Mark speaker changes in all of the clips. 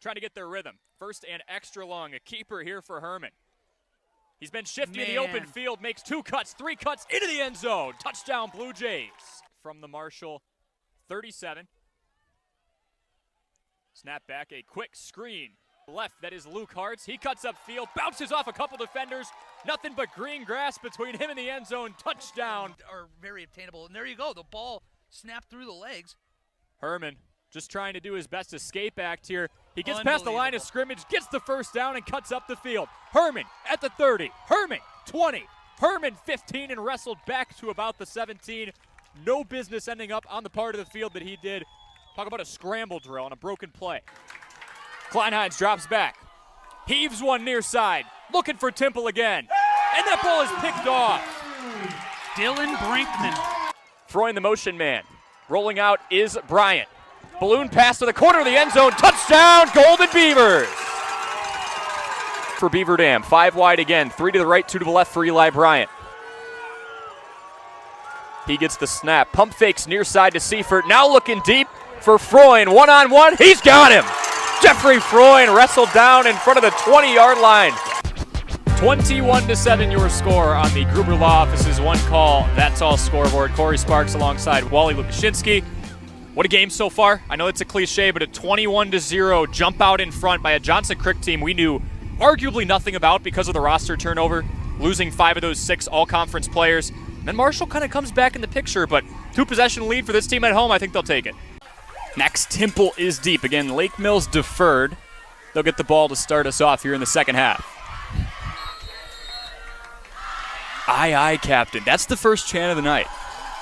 Speaker 1: trying to get their rhythm. First and extra long, a keeper here for Herman. He's been shifty in the open field, makes 2 cuts, 3 cuts into the end zone. Touchdown, Blue Jays. From the Marshall 37. Snap back, a quick screen. Left, that is Luke Hartz. He cuts upfield, bounces off a couple defenders. Nothing but green grass between him and the end zone. Touchdown.
Speaker 2: Are very obtainable. And there you go. The ball snapped through the legs.
Speaker 1: Herman just trying to do his best escape act here. He gets past the line of scrimmage, gets the first down, and cuts up the field. Herman at the 30. Herman 20. Herman 15 and wrestled back to about the 17. No business ending up on the part of the field that he did. Talk about a scramble drill on a broken play. Kleinheinz drops back. Heaves one near side. Looking for Temple again. And that ball is picked off.
Speaker 2: Dylan Brinkman.
Speaker 1: Throwing the motion man. Rolling out is Bryant. Balloon pass to the corner of the end zone. Touchdown, Golden Beavers. For Beaver Dam. 5 wide again. 3 to the right, 2 to the left for Eli Bryant. He gets the snap. Pump fakes near side to Seifert. Now looking deep for Freund. One-on-one. He's got him. Jeffrey Freund wrestled down in front of the 20-yard line. 21-7 your score on the Gruber Law Office's One Call, That's All scoreboard. Corey Sparks alongside Wally Lukashinsky. What a game so far. I know it's a cliche, but a 21-0 jump out in front by a Johnson Crick team we knew arguably nothing about because of the roster turnover, losing 5 of those 6 all-conference players. Then Marshall kind of comes back in the picture, but 2-possession lead for this team at home. I think they'll take it. Next, Temple is deep. Again, Lake Mills deferred. They'll get the ball to start us off here in the second half. Aye, aye, Captain. That's the first chant of the night.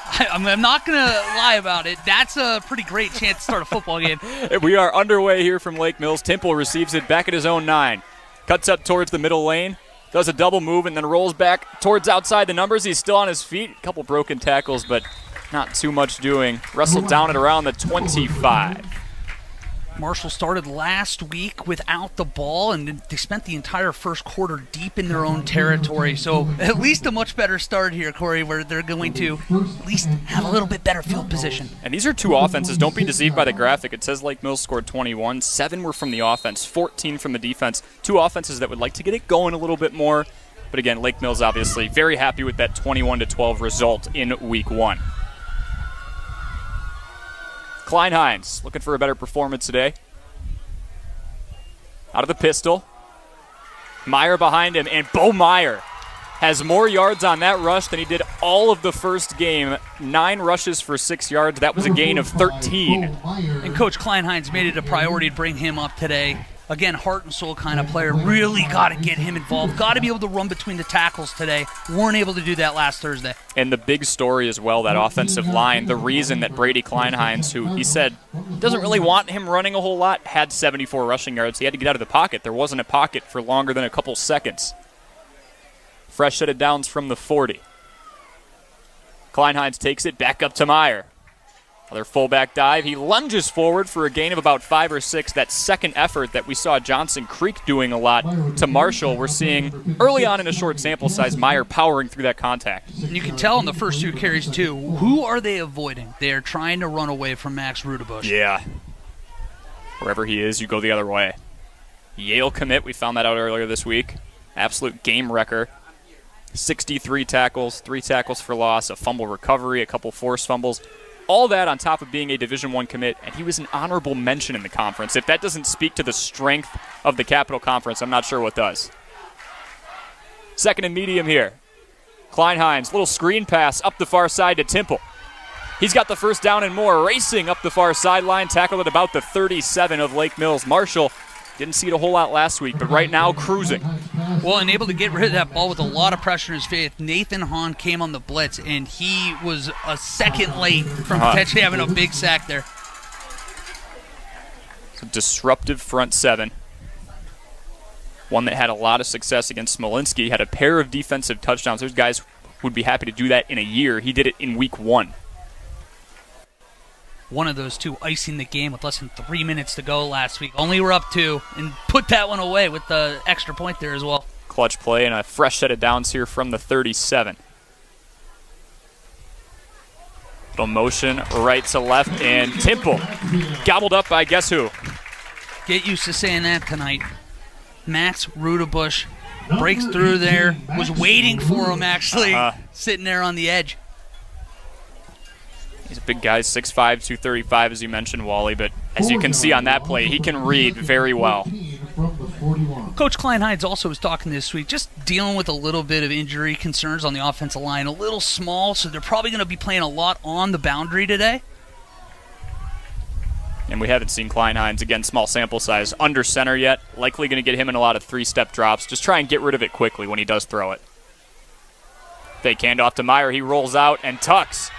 Speaker 2: I'm not going to lie about it. That's a pretty great chance to start a football game.
Speaker 1: We are underway here from Lake Mills. Temple receives it back at his own 9. Cuts up towards the middle lane. Does a double move and then rolls back towards outside the numbers. He's still on his feet. A couple broken tackles, but not too much doing. Wrestled down at around the 25.
Speaker 2: Marshall started last week without the ball, and they spent the entire first quarter deep in their own territory. So at least a much better start here, Corey, where they're going to at least have a little bit better field position.
Speaker 1: And these are 2 offenses. Don't be deceived by the graphic. It says Lake Mills scored 21. 7 were from the offense, 14 from the defense. 2 offenses that would like to get it going a little bit more. But again, Lake Mills obviously very happy with that 21-12 result in week 1. Kleinheinz looking for a better performance today. Out of the pistol. Meyer behind him, and Bo Meyer has more yards on that rush than he did all of the first game. 9 rushes for 6 yards. That was a gain of 13.
Speaker 2: And Coach Kleinheinz made it a priority to bring him up today. Again, heart and soul kind of player. Really got to get him involved. Got to be able to run between the tackles today. Weren't able to do that last Thursday.
Speaker 1: And the big story as well, that offensive line, the reason that Brady Kleinheinz, who he said doesn't really want him running a whole lot, had 74 rushing yards. He had to get out of the pocket. There wasn't a pocket for longer than a couple seconds. Fresh set of downs from the 40. Kleinheinz takes it back up to Meyer. Another fullback dive. He lunges forward for a gain of about 5 or 6. That second effort that we saw Johnson Creek doing a lot to Marshall, we're seeing early on in a short sample size, Meyer powering through that contact.
Speaker 2: And you can tell in the first 2 carries, too, who are they avoiding? They are trying to run away from Max Rudebush.
Speaker 1: Yeah. Wherever he is, you go the other way. Yale commit, we found that out earlier this week. Absolute game wrecker. 63 tackles, 3 tackles for loss, a fumble recovery, a couple forced fumbles. All that on top of being a Division I commit, and he was an honorable mention in the conference. If that doesn't speak to the strength of the Capital Conference, I'm not sure what does. Second and medium here. Kleinheinz, little screen pass up the far side to Temple. He's got the first down and more, racing up the far sideline, tackled at about the 37 of Lake Mills. Marshall didn't see it a whole lot last week, but right now cruising.
Speaker 2: Well, and able to get rid of that ball with a lot of pressure in his face. Nathan Hahn came on the blitz, and he was a second late from potentially having a big sack there.
Speaker 1: It's a disruptive front 7. One that had a lot of success against Smolinski, had a pair of defensive touchdowns. There's guys who would be happy to do that in a year. He did it in week 1.
Speaker 2: One of those 2 icing the game with less than 3 minutes to go last week. Only were up 2 and put that one away with the extra point there as well.
Speaker 1: Clutch play and a fresh set of downs here from the 37. Little motion right to left, and Temple gobbled up by guess who?
Speaker 2: Get used to saying that tonight. Max Rudebush breaks through there. Was waiting for him, actually. Sitting there on the edge.
Speaker 1: He's a big guy, 6'5", 235, as you mentioned, Wally. But as you can see on that play, he can read very well.
Speaker 2: Coach Klein-Hines also was talking this week, just dealing with a little bit of injury concerns on the offensive line. A little small, so they're probably going to be playing a lot on the boundary today.
Speaker 1: And we haven't seen Klein-Hines, again, small sample size, under center yet. Likely going to get him in a lot of three-step drops. Just try and get rid of it quickly when he does throw it. Fake handoff to Meyer. He rolls out and tucks.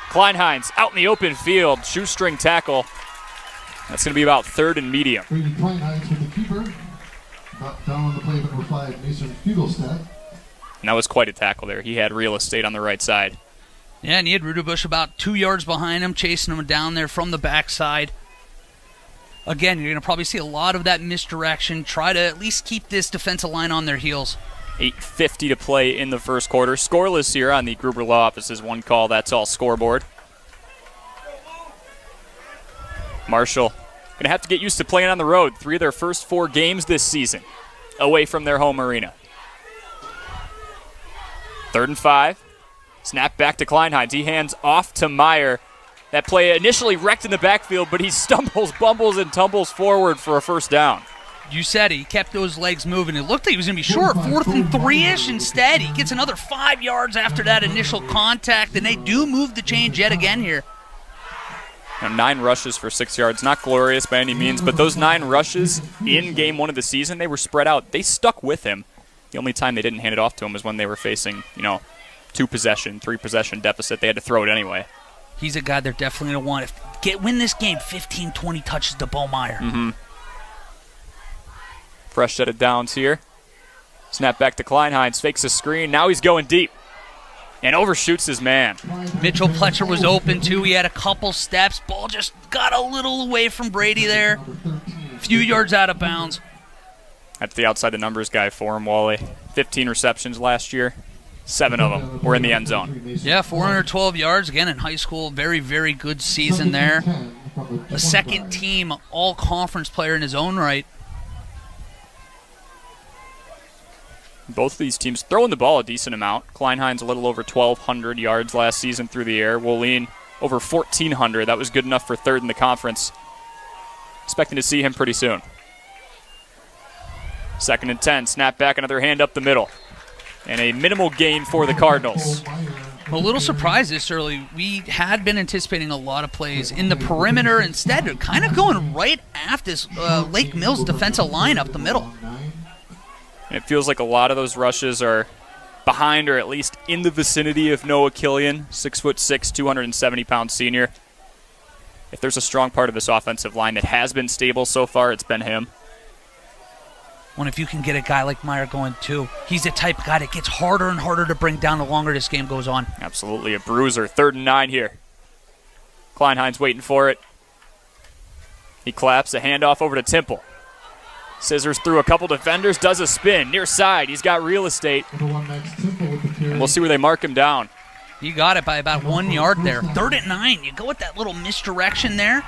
Speaker 1: Klein-Hines out in the open field. Shoestring tackle. That's going to be about third and medium.
Speaker 3: Klein-Hines with the keeper. Down on the play, number 5, Mason Fugelstad.
Speaker 1: And that was quite a tackle there. He had real estate on the right side.
Speaker 2: Yeah, and he had Rudebush about 2 yards behind him, chasing him down there from the backside. Again, you're going to probably see a lot of that misdirection. Try to at least keep this defensive line on their heels.
Speaker 1: 8:50 to play in the first quarter. Scoreless here on the Gruber Law Office's one call, that's all scoreboard. Marshall going to have to get used to playing on the road. 3 of their first 4 games this season away from their home arena. 3rd and 5. Snap back to Klein-Hines. He hands off to Meyer. That play initially wrecked in the backfield, but he stumbles, bumbles, and tumbles forward for a first down.
Speaker 2: You said it. He kept those legs moving. It looked like he was going to be short, 4th and 3-ish. Instead, he gets another 5 yards after that initial contact, and they do move the change yet again here.
Speaker 1: Now, 9 rushes for 6 yards. Not glorious by any means, but those 9 rushes in game 1 of the season, they were spread out. They stuck with him. The only time they didn't hand it off to him was when they were facing, 2-possession, 3-possession deficit. They had to throw it anyway.
Speaker 2: He's a guy they're definitely going to want. Win this game 15-20 touches to Bo Meyer.
Speaker 1: Mm-hmm. Fresh set of downs here. Snap back to Klein-Hines. Fakes a screen. Now he's going deep. And overshoots his man.
Speaker 2: Mitchell Pletcher was open, too. He had a couple steps. Ball just got a little away from Brady there. A few yards out of bounds.
Speaker 1: That's the outside the numbers guy for him, Wally. 15 receptions last year. 7 of them were in the end zone.
Speaker 2: Yeah, 412 yards. Again, in high school, very, very good season there. A second-team all-conference player in his own right.
Speaker 1: Both of these teams throwing the ball a decent amount. Klein-Hines a little over 1,200 yards last season through the air. Woleen over 1,400. That was good enough for 3rd in the conference. Expecting to see him pretty soon. 2nd and 10. Snap back, another hand up the middle. And a minimal gain for the Cardinals.
Speaker 2: A little surprised this early. We had been anticipating a lot of plays in the perimeter. Instead, they're kind of going right after this Lake Mills defensive line up the middle.
Speaker 1: And it feels like a lot of those rushes are behind or at least in the vicinity of Noah Killian, 6'6", 270-pound senior. If there's a strong part of this offensive line that has been stable so far, it's been him.
Speaker 2: Well, if you can get a guy like Meyer going, too, he's the type of guy that gets harder and harder to bring down the longer this game goes on.
Speaker 1: Absolutely, a bruiser. 3rd and 9 here. Klein-Hines waiting for it. He claps, a handoff over to Temple. Scissors through a couple defenders, does a spin. Near side, he's got real estate. And we'll see where they mark him down.
Speaker 2: You got it by about 1 yard there. 3rd and 9, you go with that little misdirection there.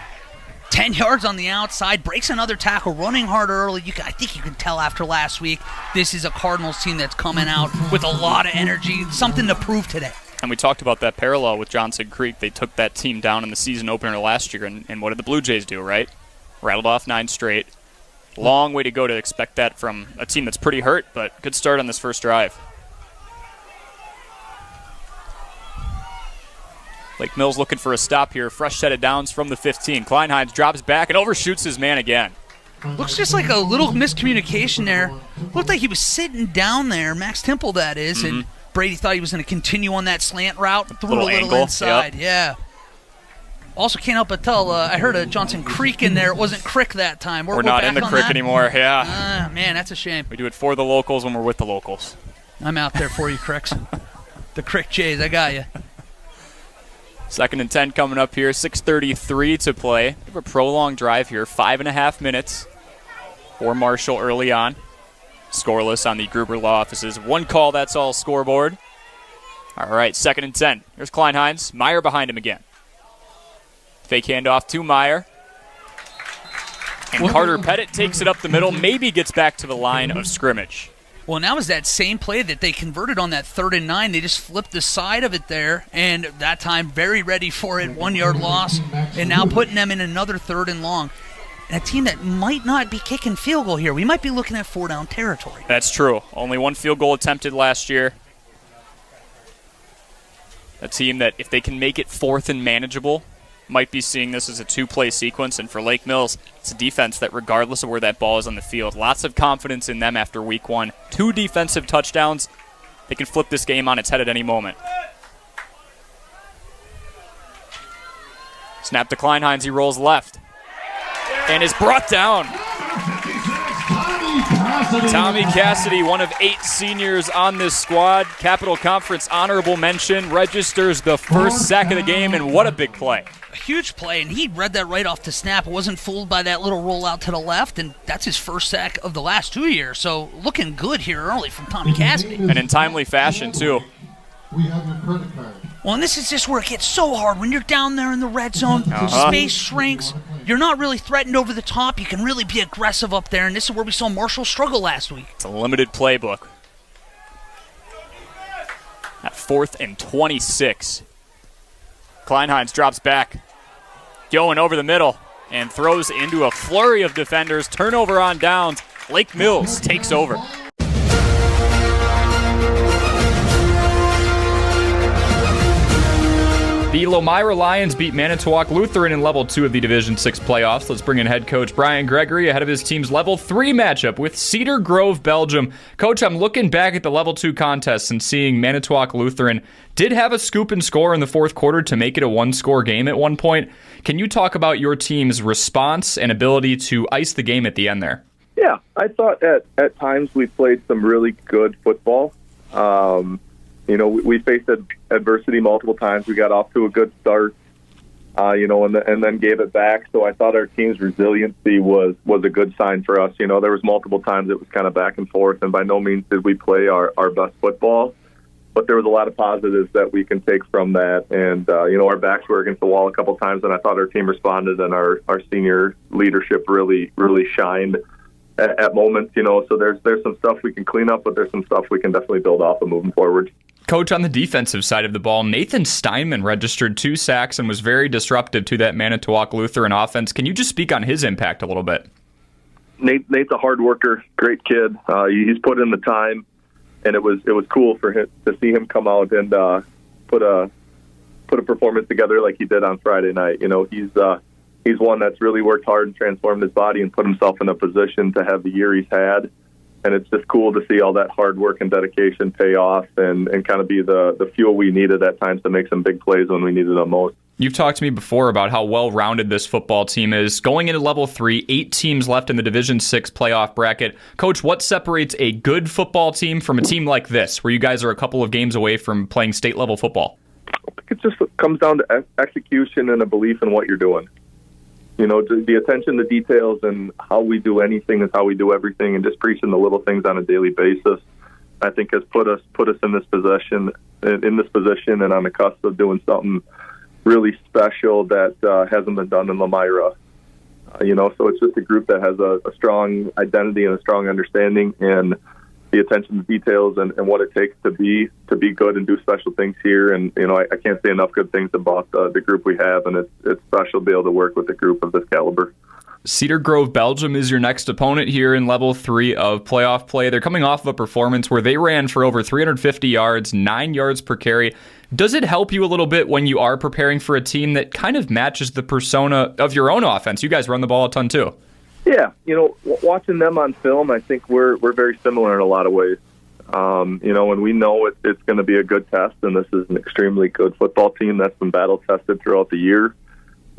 Speaker 2: 10 yards on the outside, breaks another tackle, running hard early. I think you can tell after last week, this is a Cardinals team that's coming out with a lot of energy, something to prove today.
Speaker 1: And we talked about that parallel with Johnson Creek. They took that team down in the season opener last year, and what did the Blue Jays do, right? Rattled off 9 straight. Long way to go to expect that from a team that's pretty hurt, but good start on this first drive. Lake Mills looking for a stop here. Fresh set of downs from the 15. Klein-Hines drops back and overshoots his man again.
Speaker 2: Looks just like a little miscommunication there. Looked like he was sitting down there, Max Temple that is, and Brady thought he was going to continue on that slant route, threw a little
Speaker 1: angle
Speaker 2: inside. Yep. Yeah. Also can't help but tell, I heard a Johnson Creek in there. It wasn't Crick that time.
Speaker 1: We're not in the Crick anymore, yeah.
Speaker 2: Man, that's a shame.
Speaker 1: We do it for the locals when we're with the locals.
Speaker 2: I'm out there for you, Cricks. The Crick Jays, I got you.
Speaker 1: 2nd and 10 coming up here. 6:33 to play. We have a prolonged drive here. 5.5 minutes for Marshall early on. Scoreless on the Gruber Law Office's one call, that's all scoreboard. All right, 2nd and 10. Here's Klein-Hines. Meyer behind him again. Fake handoff to Meyer. And Carter Pettit takes it up the middle, maybe gets back to the line of scrimmage.
Speaker 2: Well, now is that same play that they converted on that 3rd and 9. They just flipped the side of it there, and that time very ready for it, 1-yard loss, and now putting them in another 3rd and long. And a team that might not be kicking field goal here. We might be looking at 4-down territory.
Speaker 1: That's true. Only 1 field goal attempted last year. A team that, if they can make it 4th and manageable, might be seeing this as a 2-play sequence. And for Lake Mills, it's a defense that, regardless of where that ball is on the field, lots of confidence in them after week 1. 2 defensive touchdowns. They can flip this game on its head at any moment. Snap to Kleinheinz. He rolls left and is brought down. Tommy Cassidy, one of 8 seniors on this squad. Capital Conference honorable mention, registers the first sack of the game, and what a big play.
Speaker 2: A huge play, and he read that right off the snap. Wasn't fooled by that little rollout to the left, and that's his first sack of the last 2 years. So looking good here early from Tommy Cassidy.
Speaker 1: And in timely fashion, too.
Speaker 3: We have your credit card.
Speaker 2: Well, and this is just where it gets so hard. When you're down there in the red zone, space shrinks. You're not really threatened over the top. You can really be aggressive up there, and this is where we saw Marshall struggle last week.
Speaker 1: It's a limited playbook. At 4th and 26. Kleinheinz drops back. Going over the middle and throws into a flurry of defenders. Turnover on downs. Lake Mills takes over. The Lomira Lions beat Manitowoc Lutheran in Level 2 of the Division 6 playoffs. Let's bring in head coach Brian Gregory ahead of his team's Level 3 matchup with Cedar Grove, Belgium. Coach, I'm looking back at the Level 2 contest and seeing Manitowoc Lutheran did have a scoop and score in the 4th quarter to make it a 1-score game at one point. Can you talk about your team's response and ability to ice the game at the end there?
Speaker 4: Yeah, I thought at times we played some really good football. We faced adversity multiple times. We got off to a good start, and then gave it back. So I thought our team's resiliency was a good sign for us. There was multiple times it was kind of back and forth, and by no means did we play our best football. But there was a lot of positives that we can take from that. And, our backs were against the wall a couple times, and I thought our team responded, and our senior leadership really, really shined at moments. So there's some stuff we can clean up, but there's some stuff we can definitely build off of moving forward.
Speaker 1: Coach, on the defensive side of the ball, Nathan Steinman registered 2 sacks and was very disruptive to that Manitowoc Lutheran offense. Can you just speak on his impact a little bit?
Speaker 4: Nate's a hard worker, great kid. He's put in the time, and it was cool for him to see him come out and put a performance together like he did on Friday night. He's one that's really worked hard and transformed his body and put himself in a position to have the year he's had. And it's just cool to see all that hard work and dedication pay off and kind of be the fuel we needed at times to make some big plays when we needed them most.
Speaker 1: You've talked to me before about how well-rounded this football team is. Going into Level 3, 8 teams left in the Division 6 playoff bracket. Coach, what separates a good football team from a team like this, where you guys are a couple of games away from playing state-level football?
Speaker 4: I think it just comes down to execution and a belief in what you're doing. The attention to details and how we do anything is how we do everything, and just preaching the little things on a daily basis, I think has put us in this position and on the cusp of doing something really special that hasn't been done in Lomira. So it's just a group that has a strong identity and a strong understanding, and the attention to details and what it takes to be good and do special things here. And I can't say enough good things about the group we have, and it's special to be able to work with a group of this caliber.
Speaker 1: Cedar Grove, Belgium is your next opponent here in Level 3 of playoff play. They're coming off of a performance where they ran for over 350 yards, 9 yards per carry. Does it help you a little bit when you are preparing for a team that kind of matches the persona of your own offense? You guys run the ball a ton too.
Speaker 4: Yeah, watching them on film, I think we're very similar in a lot of ways. And we know it's going to be a good test, and this is an extremely good football team that's been battle tested throughout the year.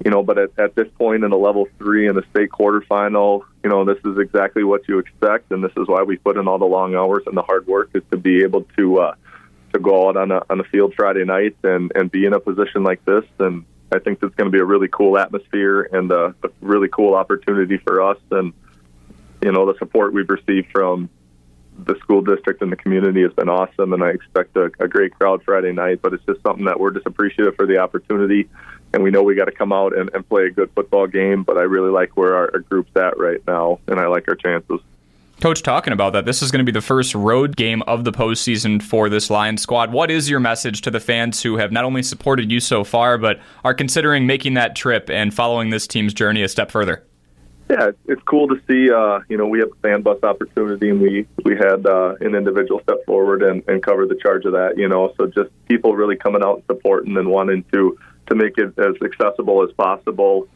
Speaker 4: But at this point in a Level 3 in the state quarterfinal, this is exactly what you expect, and this is why we put in all the long hours and the hard work, is to be able to go out on the field Friday night and be in a position like this. And I think it's going to be a really cool atmosphere and a really cool opportunity for us. And the support we've received from the school district and the community has been awesome, and I expect a great crowd Friday night. But it's just something that we're just appreciative for the opportunity and we know we got to come out and play a good football game. But I really like where our group's at right now, and I like our chances.
Speaker 1: Coach, talking about that, this is going to be the first road game of the postseason for this Lions squad. What is your message to the fans who have not only supported you so far, but are considering making that trip and following this team's journey a step further?
Speaker 4: Yeah, it's cool to see. We have a fan bus opportunity, and we had an individual step forward and cover the charge of that. So just people really coming out and supporting and wanting to make it as accessible as possible.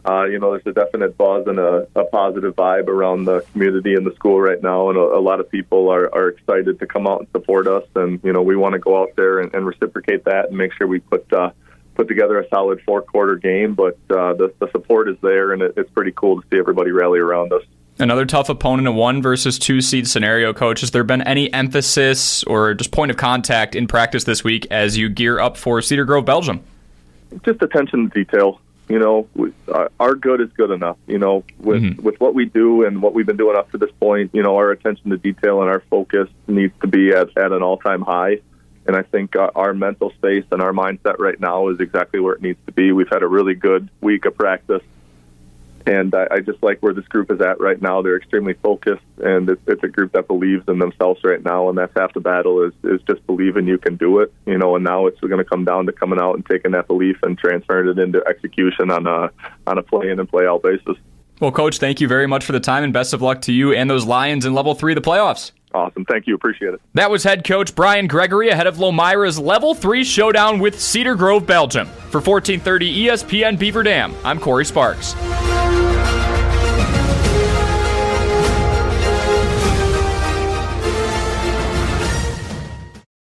Speaker 4: There's a definite buzz and a positive vibe around the community and the school right now, and a lot of people are excited to come out and support us. And we want to go out there and reciprocate that and make sure we put together a solid 4-quarter game. But the support is there, and it's pretty cool to see everybody rally around us.
Speaker 1: Another tough opponent, a 1 versus 2 seed scenario. Coach, has there been any emphasis or just point of contact in practice this week as you gear up for Cedar Grove, Belgium?
Speaker 4: Just attention to detail. Our good is good enough. With what we do and what we've been doing up to this point, our attention to detail and our focus needs to be at an all-time high. And I think our mental space and our mindset right now is exactly where it needs to be. We've had a really good week of practice, and I just like where this group is at right now. They're extremely focused, and it's a group that believes in themselves right now, and that's half the battle is just believing you can do it. And now it's going to come down to coming out and taking that belief and transferring it into execution on a play-in and play-out basis.
Speaker 1: Well, Coach, thank you very much for the time, and best of luck to you and those Lions in Level 3 of the playoffs.
Speaker 4: Awesome. Thank you. Appreciate it.
Speaker 1: That was head coach Brian Gregory ahead of Lomira's Level 3 showdown with Cedar Grove, Belgium. For 1430 ESPN Beaver Dam, I'm Corey Sparks.